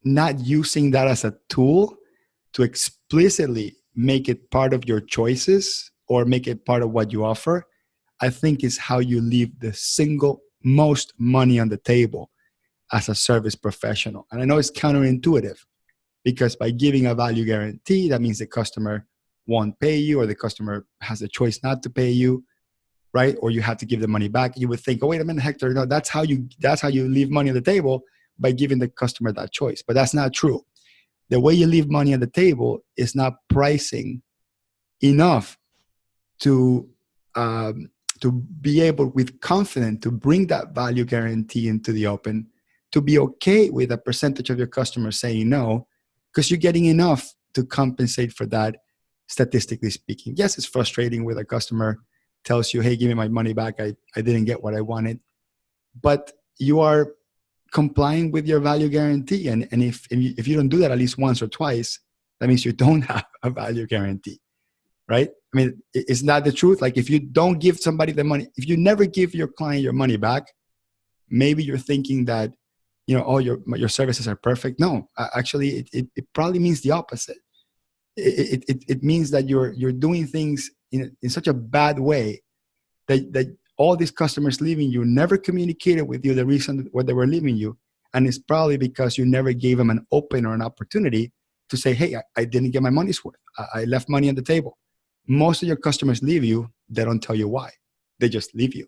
A: not using that as a tool to explicitly make it part of your choices or make it part of what you offer, I think is how you leave the single most money on the table as a service professional. And I know it's counterintuitive, because by giving a value guarantee, that means the customer won't pay you, or the customer has a choice not to pay you, right? Or you have to give the money back. You would think, oh, wait a minute, Hector, no, that's how you leave money on the table, by giving the customer that choice. But that's not true. The way you leave money on the table is not pricing enough to be able with confidence to bring that value guarantee into the open, to be okay with a percentage of your customers saying no, because you're getting enough to compensate for that, statistically speaking. Yes, it's frustrating when a customer tells you, hey, give me my money back. I didn't get what I wanted. But you are complying with your value guarantee. And if you don't do that at least once or twice, that means you don't have a value guarantee, right? It's not the truth. Like, if you don't give somebody the money, if you never give your client your money back, maybe you're thinking that, all your services are perfect. No, actually, it probably means the opposite. It means that you're doing things in such a bad way that all these customers leaving you never communicated with you the reason why they were leaving you. And it's probably because you never gave them an open or an opportunity to say, hey, I didn't get my money's worth. I left money on the table. Most of your customers leave you, they don't tell you why. They just leave you.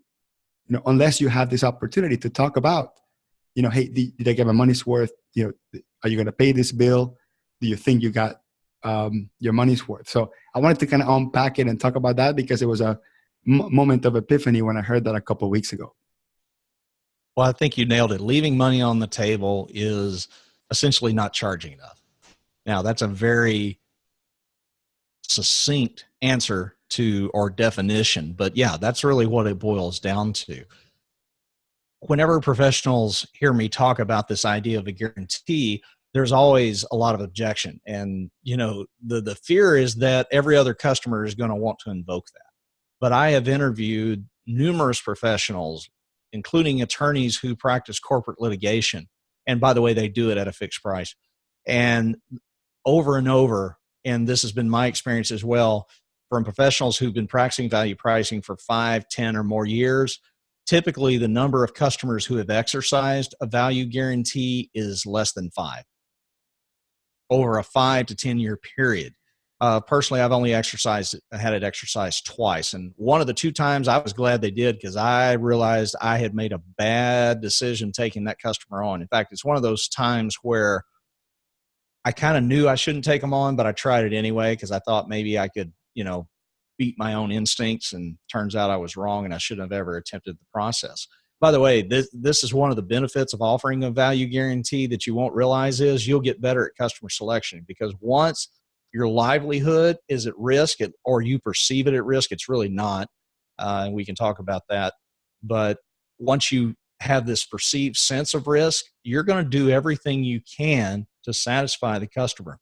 A: Unless you have this opportunity to talk about, hey, did I get my money's worth? Are you going to pay this bill? Do you think you got your money's worth? So I wanted to kind of unpack it and talk about that, because it was a moment of epiphany when I heard that a couple of weeks ago.
B: Well, I think you nailed it. Leaving money on the table is essentially not charging enough. Now, that's a very succinct answer to or definition, but yeah, that's really what it boils down to. Whenever professionals hear me talk about this idea of a guarantee, there's always a lot of objection. And, the fear is that every other customer is going to want to invoke that. But I have interviewed numerous professionals, including attorneys who practice corporate litigation. And by the way, they do it at a fixed price. And over, and this has been my experience as well, from professionals who've been practicing value pricing for 5, 10 or more years, typically the number of customers who have exercised a value guarantee is less than 5 over a 5 to 10 year period. Personally, I've only had it exercised twice. And one of the 2 times I was glad they did, because I realized I had made a bad decision taking that customer on. In fact, it's one of those times where I kind of knew I shouldn't take them on, but I tried it anyway, because I thought maybe I could, beat my own instincts. And turns out I was wrong, and I shouldn't have ever attempted the process. By the way, this is one of the benefits of offering a value guarantee that you won't realize is you'll get better at customer selection, because once your livelihood is at risk, or you perceive it at risk, it's really not. And we can talk about that. But once you have this perceived sense of risk, you're going to do everything you can to satisfy the customer.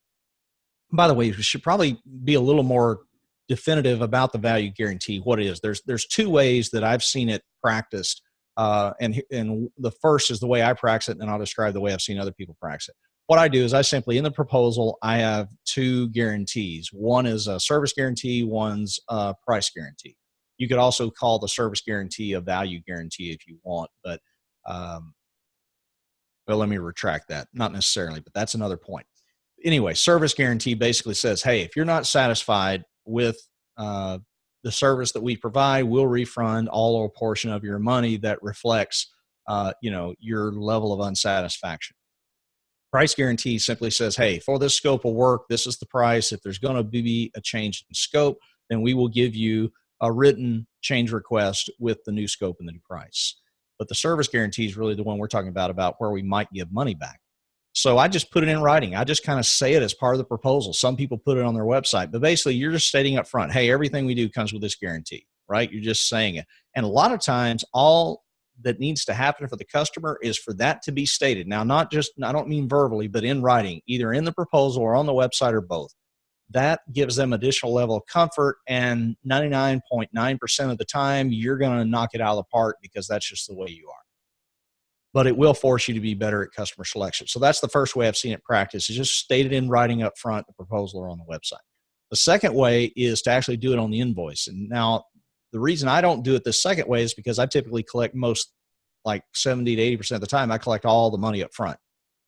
B: By the way, we should probably be a little more definitive about the value guarantee, what it is. There's 2 ways that I've seen it practiced. And the first is the way I practice it, and then I'll describe the way I've seen other people practice it. What I do is I simply, in the proposal, I have 2 guarantees. One is a service guarantee, one's a price guarantee. You could also call the service guarantee a value guarantee if you want, but well, let me retract that. Not necessarily, but that's another point. Anyway, service guarantee basically says, hey, if you're not satisfied with the service that we provide, we'll refund all or a portion of your money that reflects, your level of unsatisfaction. Price guarantee simply says, hey, for this scope of work, this is the price. If there's going to be a change in scope, then we will give you a written change request with the new scope and the new price. But the service guarantee is really the one we're talking about where we might give money back. So I just put it in writing. I just kind of say it as part of the proposal. Some people put it on their website, but basically you're just stating up front, hey, everything we do comes with this guarantee, right? You're just saying it. And a lot of times all that needs to happen for the customer is for that to be stated. Now, not just, I don't mean verbally, but in writing, either in the proposal or on the website or both. That gives them additional level of comfort, and 99.9% of the time, you're going to knock it out of the park, because that's just the way you are. But it will force you to be better at customer selection. So that's the first way I've seen it practiced, is just stated in writing up front, the proposal, or on the website. The second way is to actually do it on the invoice. And now, the reason I don't do it the second way is because I typically collect like 70 to 80% of the time, I collect all the money up front.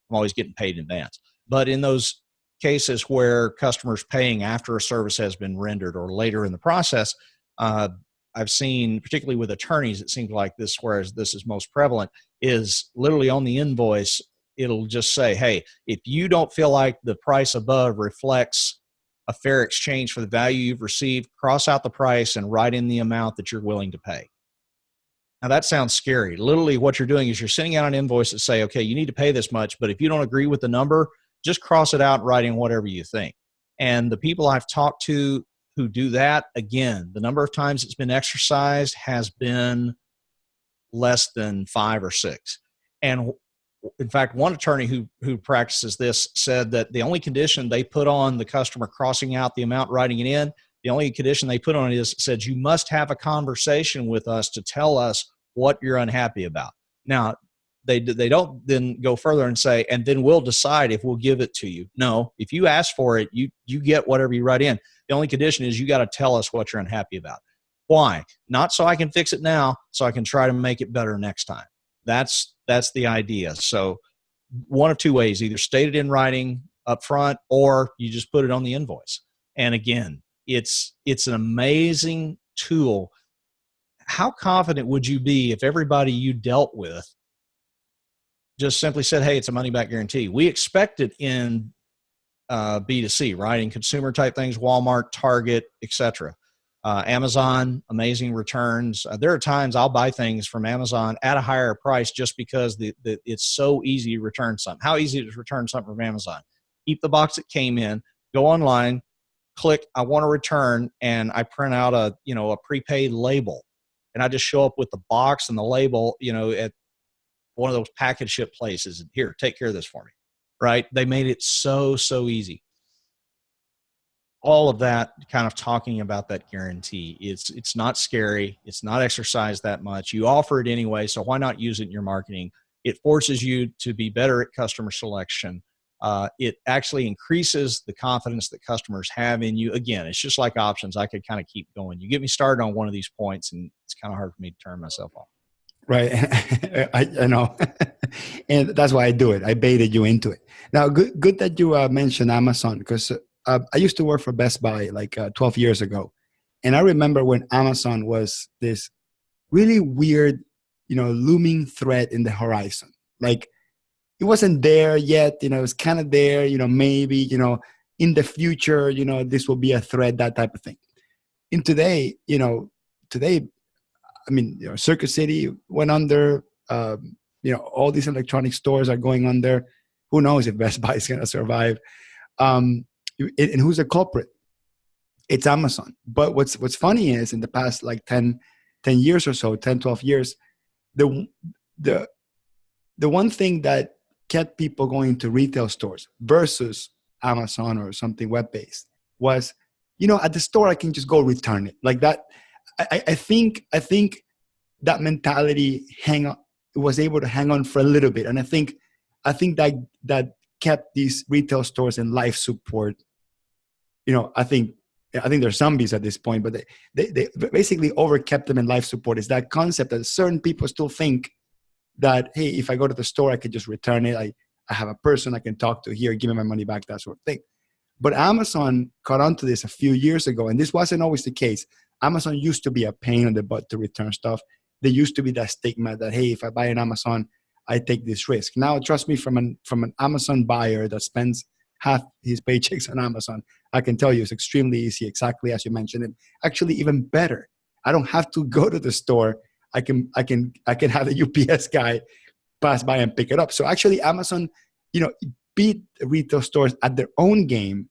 B: I'm always getting paid in advance. But in those cases where customers paying after a service has been rendered or later in the process, I've seen, particularly with attorneys, it seems like this, whereas this is most prevalent, is literally on the invoice, it'll just say, hey, if you don't feel like the price above reflects a fair exchange for the value you've received, cross out the price and write in the amount that you're willing to pay. Now that sounds scary. Literally what you're doing is you're sending out an invoice that say, okay, you need to pay this much, but if you don't agree with the number, just cross it out and write in whatever you think. And the people I've talked to who do that, again, the number of times it's been exercised has been less than 5 or 6. And in fact, one attorney who practices this said that the only condition they put on the customer crossing out the amount, writing it in, the only condition they put on it is said, you must have a conversation with us to tell us what you're unhappy about. Now, they don't then go further and say, and then we'll decide if we'll give it to you. No, if you ask for it, you get whatever you write in. The only condition is you got to tell us what you're unhappy about. Why? Not so I can fix it now, so I can try to make it better next time. That's the idea. So one of two ways: either state it in writing up front, or you just put it on the invoice. And again, it's an amazing tool. How confident would you be if everybody you dealt with just simply said, hey, it's a money back guarantee? We expect it in B2C, right? In consumer type things, Walmart, Target, etc. Amazon, amazing returns. There are times I'll buy things from Amazon at a higher price just because it's so easy to return something. How easy to return something from Amazon? Keep the box it came in, go online, click, I want to return, and I print out a prepaid label. And I just show up with the box and the label, at one of those package ship places. And here, take care of this for me. Right? They made it so easy. All of that kind of talking about that guarantee. It's not scary. It's not exercised that much. You offer it anyway, so why not use it in your marketing? It forces you to be better at customer selection. It actually increases the confidence that customers have in you. Again, it's just like options. I could kind of keep going. You get me started on one of these points, and it's kind of hard for me to turn myself off.
A: Right. I know. And that's why I do it. I baited you into it. Now, good that you mentioned Amazon, because I used to work for Best Buy like 12 years ago. And I remember when Amazon was this really weird, looming threat in the horizon. Like, it wasn't there yet, it was kind of there, maybe, in the future, this will be a threat, that type of thing. And today, I mean, Circuit City went under. All these electronic stores are going under. Who knows if Best Buy is going to survive? And who's the culprit? It's Amazon. But what's funny is in the past like 10 years or so, 10, 12 years, the one thing that kept people going to retail stores versus Amazon or something web-based was, at the store I can just go return it. Like that. I think that mentality was able to hang on for a little bit, and I think that kept these retail stores in life support. I think they're zombies at this point, but they basically overkept them in life support. Is that concept that certain people still think that, hey, if I go to the store, I could just return it. I have a person I can talk to here, give me my money back, that sort of thing. But Amazon caught on to this a few years ago, and this wasn't always the case. Amazon used to be a pain in the butt to return stuff. There used to be that stigma that, hey, if I buy an Amazon, I take this risk. Now, trust me, from an Amazon buyer that spends half his paychecks on Amazon, I can tell you it's extremely easy, exactly as you mentioned it. Actually, even better. I don't have to go to the store. I can have a UPS guy pass by and pick it up. So actually, Amazon, beat retail stores at their own game,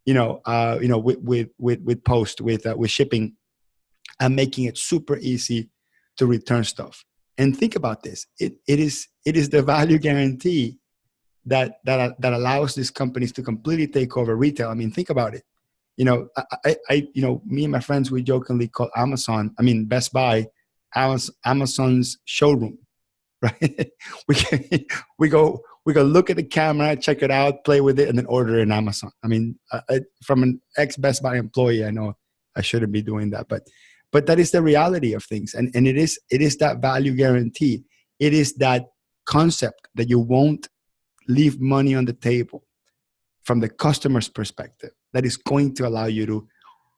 A: with post, with shipping, and making it super easy to return stuff. And think about this: it is the value guarantee that allows these companies to completely take over retail. I mean, think about it. Me and my friends, we jokingly call Best Buy, Amazon's showroom, right? we go look at the camera, check it out, play with it, and then order it in Amazon. From an ex Best Buy employee, I know I shouldn't be doing that, but that is the reality of things. And it is that value guarantee. It is that concept that you won't leave money on the table from the customer's perspective that is going to allow you to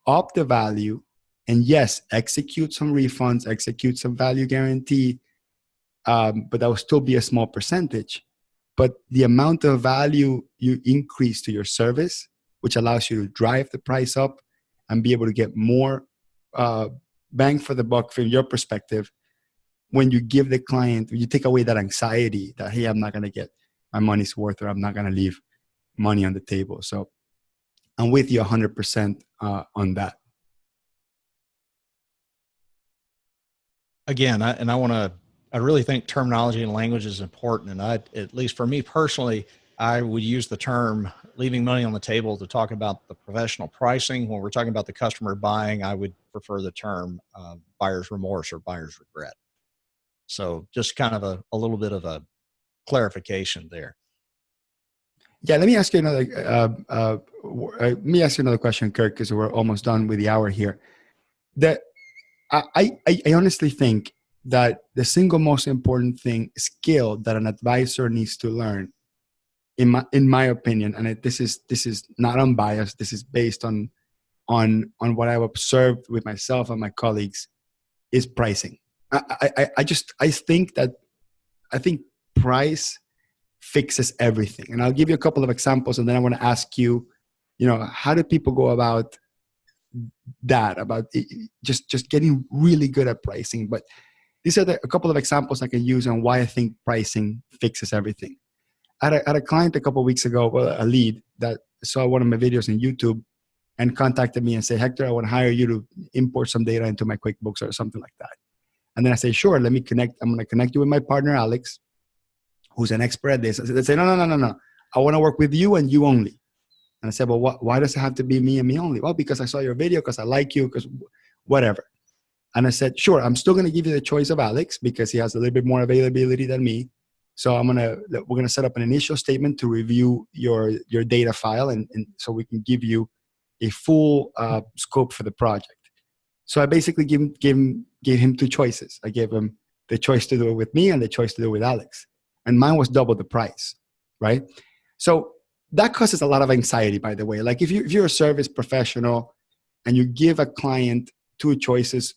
A: up the value and, yes, execute some refunds, execute some value guarantee, but that will still be a small percentage. But the amount of value you increase to your service, which allows you to drive the price up and be able to get more bang for the buck from your perspective, when you give the client, you take away that anxiety that, hey, I'm not going to get my money's worth, or I'm not going to leave money on the table. So I'm with you 100% on that.
B: Again, I really think terminology and language is important. And at least for me personally, I would use the term leaving money on the table to talk about the professional pricing. When we're talking about the customer buying, I would prefer the term buyer's remorse or buyer's regret. So just kind of a little bit of a clarification there.
A: Yeah, let me ask you another question, Kirk, because we're almost done with the hour here. I honestly think that the single most important skill that an advisor needs to learn, in my opinion, and this is not unbiased. This is based on what I've observed with myself and my colleagues, is pricing. I think that I think price fixes everything. And I'll give you a couple of examples, and then I want to ask you, how do people go about that? About just getting really good at pricing. But these are a couple of examples I can use on why I think pricing fixes everything. I had a client a couple of weeks ago, well, a lead that saw one of my videos on YouTube and contacted me and said, Hector, I want to hire you to import some data into my QuickBooks or something like that. And then I say, sure, let me connect. I'm going to connect you with my partner, Alex, who's an expert at this. They say, no. I want to work with you and you only. And I said, well, why does it have to be me and me only? Well, because I saw your video, because I like you, because whatever. And I said, sure, I'm still going to give you the choice of Alex because he has a little bit more availability than me. So we're going to set up an initial statement to review your data file, and so we can give you a full scope for the project. So I basically gave him two choices. I gave him the choice to do it with me and the choice to do it with Alex. And mine was double the price, right? So that causes a lot of anxiety, by the way. Like if you're a service professional and you give a client two choices,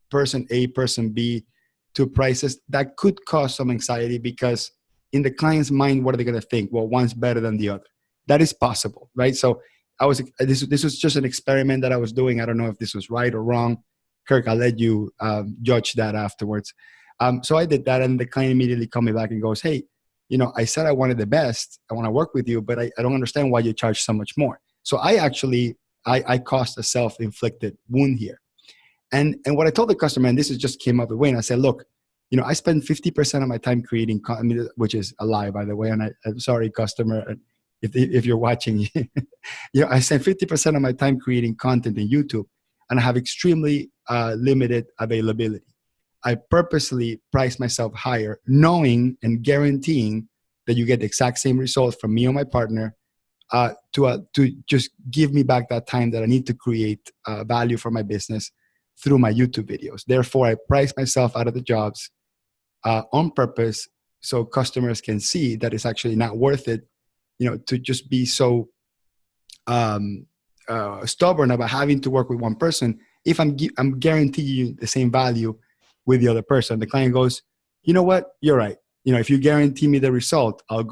A: person A, person B, two prices, that could cause some anxiety because in the client's mind, what are they going to think? Well, one's better than the other. That is possible, right? So this was just an experiment that I was doing. I don't know if this was right or wrong. Kirk, I'll let you judge that afterwards. So I did that, and the client immediately called me back and goes, hey, I said I wanted the best. I want to work with you, but I don't understand why you charge so much more. So I caused a self-inflicted wound here. And what I told the customer, and this just came up the way, and I said, look, I spend 50% of my time creating content, which is a lie, by the way. And I'm sorry, customer, if you're watching, I spend 50% of my time creating content in YouTube, and I have extremely limited availability. I purposely price myself higher, knowing and guaranteeing that you get the exact same results from me or my partner, to just give me back that time that I need to create value for my business through my YouTube videos. Therefore, I price myself out of the jobs on purpose so customers can see that it's actually not worth it, to just be so stubborn about having to work with one person if I'm guaranteeing you the same value with the other person. The client goes, you know what? You're right. If you guarantee me the result, I'll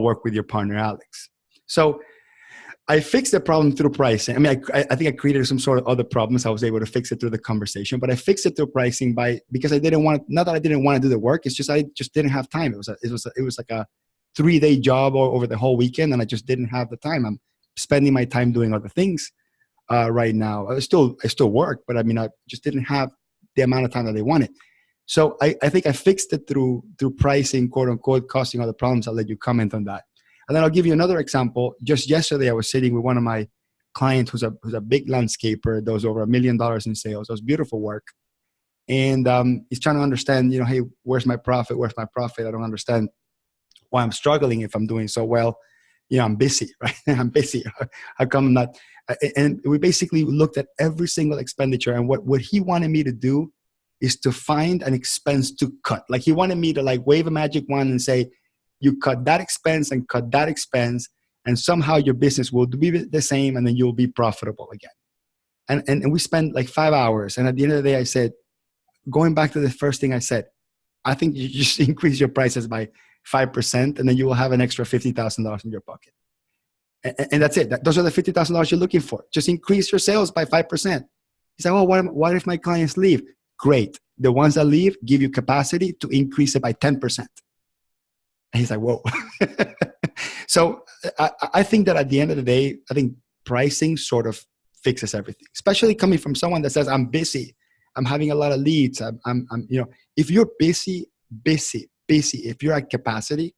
A: work with your partner, Alex. So I fixed the problem through pricing. I mean, I think I created some sort of other problems. I was able to fix it through the conversation, but I fixed it through pricing because I didn't want, not that I didn't want to do the work. It's just, I just didn't have time. It was like a 3-day job over the whole weekend, and I just didn't have the time. I'm spending my time doing other things right now. I still work, but I mean, I just didn't have the amount of time that they wanted. So I think I fixed it through pricing, quote unquote, causing other problems. I'll let you comment on that. And then I'll give you another example. Just yesterday, I was sitting with one of my clients who's a big landscaper, does over $1 million in sales, does beautiful work. And he's trying to understand, hey, where's my profit? Where's my profit? I don't understand why I'm struggling if I'm doing so well. I'm busy, right? I'm busy. How come I'm not? And we basically looked at every single expenditure. And what he wanted me to do is to find an expense to cut. Like he wanted me to wave a magic wand and say, you cut that expense and cut that expense, and somehow your business will be the same, and then you'll be profitable again. And we spent 5 hours. And at the end of the day, I said, going back to the first thing I said, I think you just increase your prices by 5%, and then you will have an extra $50,000 in your pocket. And that's it. Those are the $50,000 you're looking for. Just increase your sales by 5%. He said, well, what if my clients leave? Great. The ones that leave give you capacity to increase it by 10%. And he's like, whoa. So I think that at the end of the day, I think pricing sort of fixes everything, especially coming from someone that says, I'm busy. I'm having a lot of leads. If you're busy, if you're at capacity,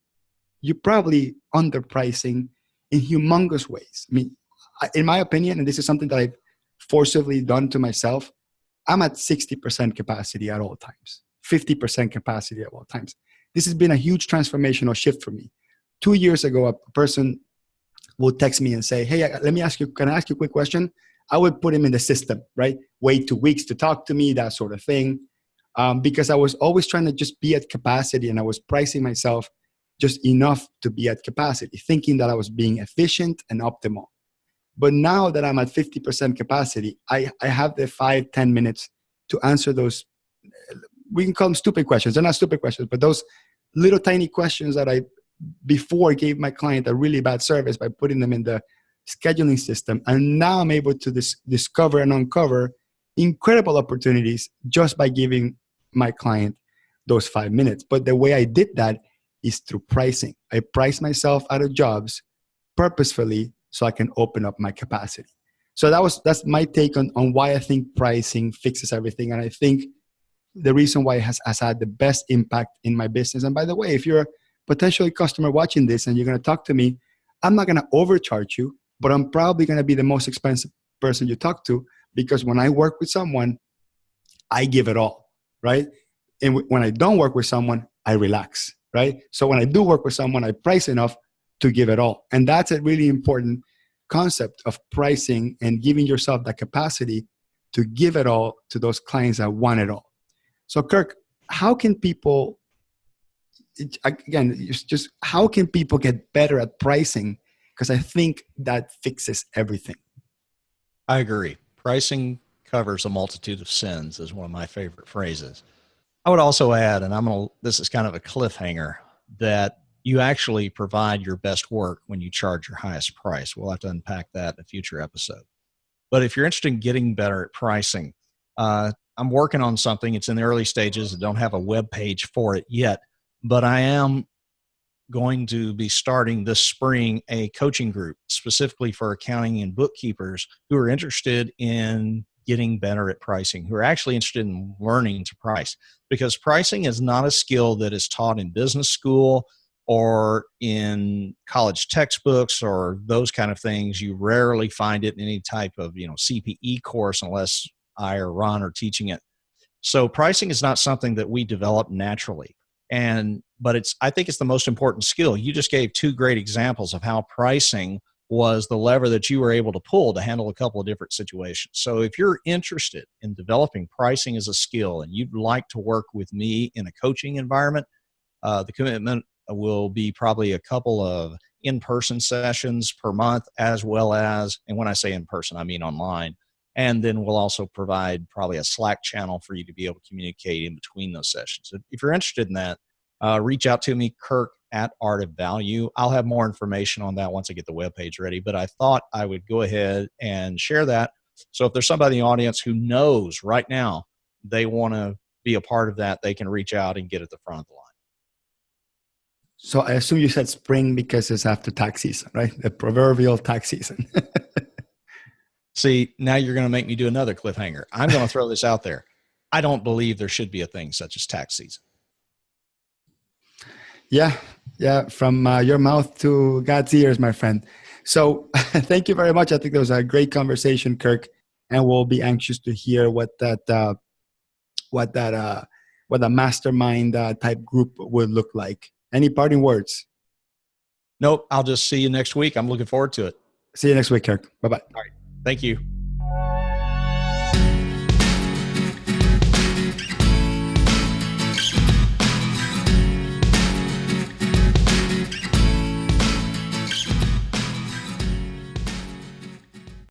A: you're probably underpricing in humongous ways. I mean, in my opinion, and this is something that I've forcibly done to myself, I'm at 60% capacity at all times, 50% capacity at all times. This has been a huge transformational shift for me. 2 years ago, a person will text me and say, hey, can I ask you a quick question? I would put him in the system, right? Wait 2 weeks to talk to me, that sort of thing. Because I was always trying to just be at capacity, and I was pricing myself just enough to be at capacity, thinking that I was being efficient and optimal. But now that I'm at 50% capacity, I have the 5-10 minutes to answer those, we can call them stupid questions. They're not stupid questions, but those little tiny questions that I before gave my client a really bad service by putting them in the scheduling system. And now I'm able to discover and uncover incredible opportunities just by giving my client those 5 minutes. But the way I did that is through pricing. I price myself out of jobs purposefully so I can open up my capacity. So that's my take on why I think pricing fixes everything. And I think the reason why it has had the best impact in my business. And by the way, if you're a potential customer watching this and you're going to talk to me, I'm not going to overcharge you, but I'm probably going to be the most expensive person you talk to, because when I work with someone, I give it all, right? And when I don't work with someone, I relax, right? So when I do work with someone, I price enough to give it all. And that's a really important concept of pricing and giving yourself that capacity to give it all to those clients that want it all. So Kirk, how can people, again, just how can people get better at pricing? Because I think that fixes everything.
B: I agree. Pricing covers a multitude of sins is one of my favorite phrases. I would also add, and this is kind of a cliffhanger, that you actually provide your best work when you charge your highest price. We'll have to unpack that in a future episode. But if you're interested in getting better at pricing, I'm working on something. It's in the early stages. I don't have a web page for it yet, but I am going to be starting this spring a coaching group specifically for accounting and bookkeepers who are interested in getting better at pricing, who are actually interested in learning to price, because pricing is not a skill that is taught in business school or in college textbooks or those kind of things. You rarely find it in any type of, CPE course unless I or Ron are teaching it. So pricing is not something that we develop naturally. But I think it's the most important skill. You just gave two great examples of how pricing was the lever that you were able to pull to handle a couple of different situations. So if you're interested in developing pricing as a skill and you'd like to work with me in a coaching environment, the commitment will be probably a couple of in-person sessions per month, as well as, and when I say in person, I mean online. And then we'll also provide probably a Slack channel for you to be able to communicate in between those sessions. If you're interested in that, reach out to me, Kirk at Art of Value. I'll have more information on that once I get the webpage ready, but I thought I would go ahead and share that. So if there's somebody in the audience who knows right now they want to be a part of that, they can reach out and get at the front of the line.
A: So I assume you said spring because it's after tax season, right? The proverbial tax season.
B: See, now you're going to make me do another cliffhanger. I'm going to throw this out there. I don't believe there should be a thing such as tax season.
A: Yeah. From your mouth to God's ears, my friend. So thank you very much. I think that was a great conversation, Kirk, and we'll be anxious to hear what a mastermind type group would look like. Any parting words?
B: Nope. I'll just see you next week. I'm looking forward to it.
A: See you next week, Kirk. Bye-bye.
B: All right. Thank you.